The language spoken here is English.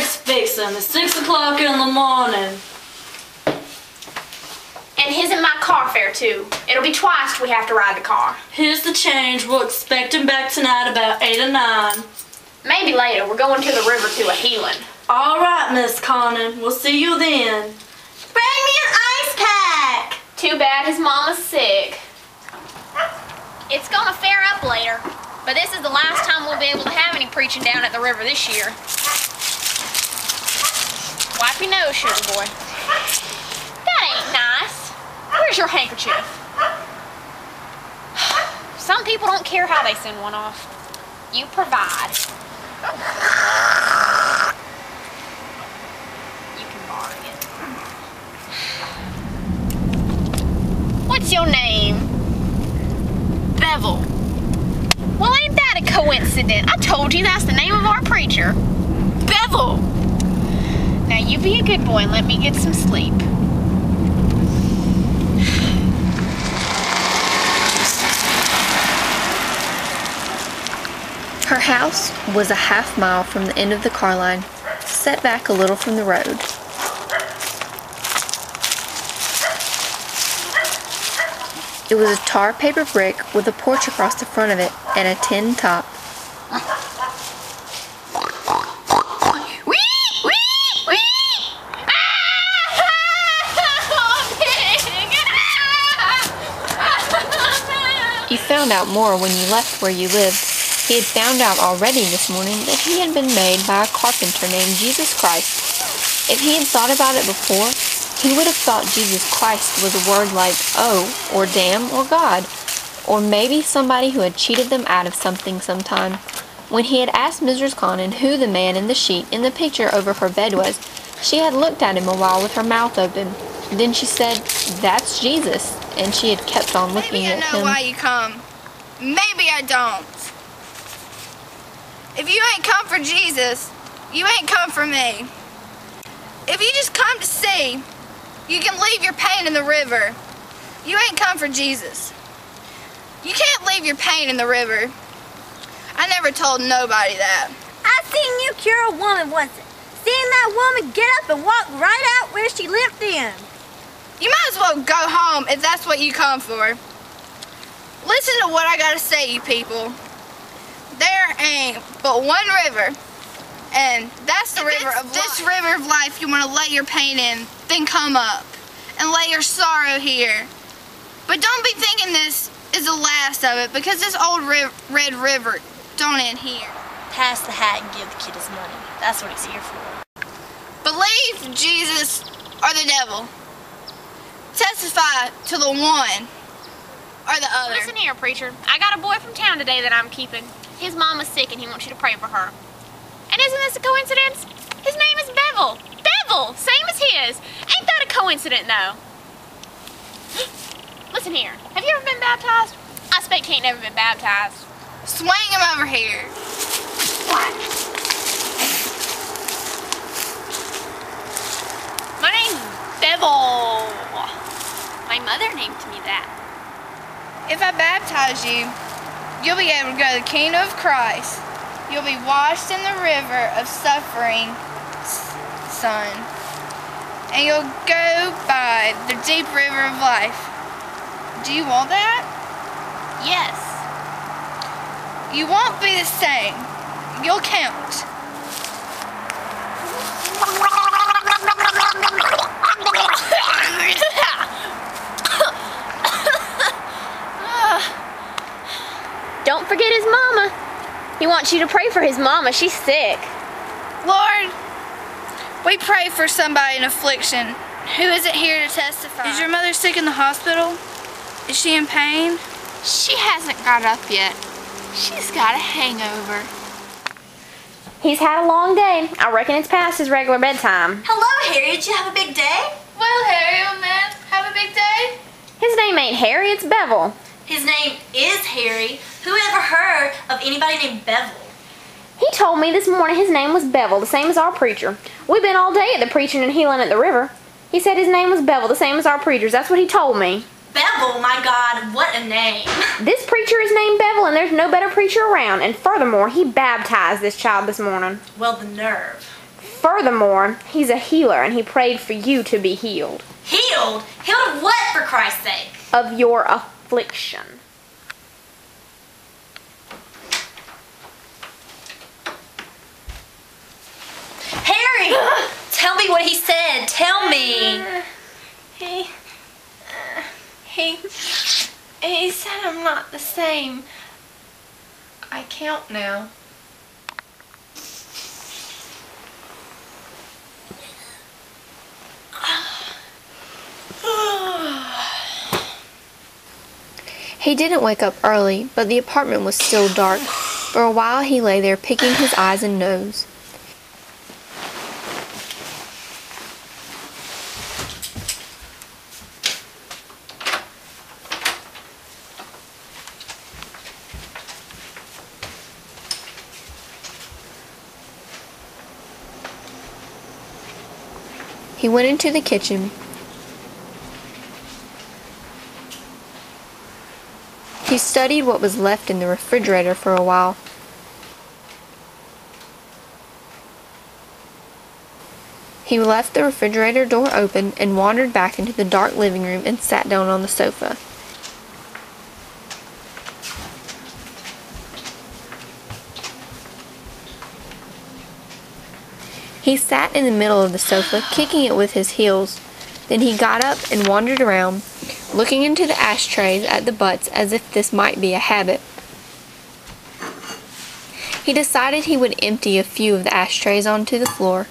Let's fix them. It's 6 o'clock in the morning. And his and my car fare too. It'll be twice we have to ride the car. Here's the change. We'll expect him back tonight about 8 or 9. Maybe later. We're going to the river to a healing. All right, Miss Connon. We'll see you then. Bring me an ice pack. Too bad his mama's sick. It's gonna fare up later, but this is the last time we'll be able to have any preaching down at the river this year. Wipe your nose, sugar boy. That ain't nice. Where's your handkerchief? Some people don't care how they send one off. You provide. You can borrow it. What's your name? Bevel. Well, ain't that a coincidence? I told you that's the name of our preacher. Bevel. Now you be a good boy and let me get some sleep. Her house was a half mile from the end of the car line, set back a little from the road. It was a tar paper brick with a porch across the front of it and a tin top. You found out more when you left where you lived. He had found out already this morning that he had been made by a carpenter named Jesus Christ. If he had thought about it before, he would have thought Jesus Christ was a word like oh, or damn, or God, or maybe somebody who had cheated them out of something sometime. When he had asked Mrs. Connon who the man in the sheet in the picture over her bed was, she had looked at him a while with her mouth open. Then she said, "That's Jesus," and she had kept on looking at him. Maybe I know why you come. Maybe I don't. If you ain't come for Jesus, you ain't come for me. If you just come to see, you can leave your pain in the river. You ain't come for Jesus. You can't leave your pain in the river. I never told nobody that. I seen you cure a woman once. Seeing that woman get up and walk right out where she limped in. You might as well go home if that's what you come for. Listen to what I gotta say, you people. There ain't but one river, and that's the river of life. This river of life you want to let your pain in, then come up and lay your sorrow here. But don't be thinking this is the last of it, because this old red river don't end here. Pass the hat and give the kid his money. That's what he's here for. Believe Jesus or the devil. Testify to the one or the other. Listen here, preacher. I got a boy from town today that I'm keeping. His mama's sick and he wants you to pray for her. And isn't this a coincidence? His name is Bevel. Bevel! Same as his. Ain't that a coincidence, though? Listen here. Have you ever been baptized? I expect he ain't never been baptized. Swing him over here. My name's Bevel. My mother named me that. If I baptize you, you'll be able to go to the kingdom of Christ. You'll be washed in the river of suffering, son. And you'll go by the deep river of life. Do you want that? Yes. You won't be the same. You'll count. Don't forget his mama. He wants you to pray for his mama. She's sick. Lord, we pray for somebody in affliction who isn't here to testify. Is your mother sick in the hospital? Is she in pain? She hasn't got up yet. She's got a hangover. He's had a long day. I reckon it's past his regular bedtime. Hello, Harry. Did you have a big day? Well, Harry, old man, have a big day? His name ain't Harry, it's Bevel. His name is Harry. Who ever heard of anybody named Bevel? He told me this morning his name was Bevel, the same as our preacher. We've been all day at the preaching and healing at the river. He said his name was Bevel, the same as our preacher's. That's what he told me. Bevel, my God, what a name. This preacher is named Bevel, and there's no better preacher around. And furthermore, he baptized this child this morning. Well, the nerve. Furthermore, he's a healer, and he prayed for you to be healed. Healed? Healed of what, for Christ's sake? Of your affliction. Harry! Tell me what he said. Tell me. He said I'm not the same. I count now. He didn't wake up early, but the apartment was still dark. For a while he lay there picking his eyes and nose. He went into the kitchen. He studied what was left in the refrigerator for a while. He left the refrigerator door open and wandered back into the dark living room and sat down on the sofa. He sat in the middle of the sofa, kicking it with his heels. Then he got up and wandered around, looking into the ashtrays at the butts as if this might be a habit. He decided he would empty a few of the ashtrays onto the floor.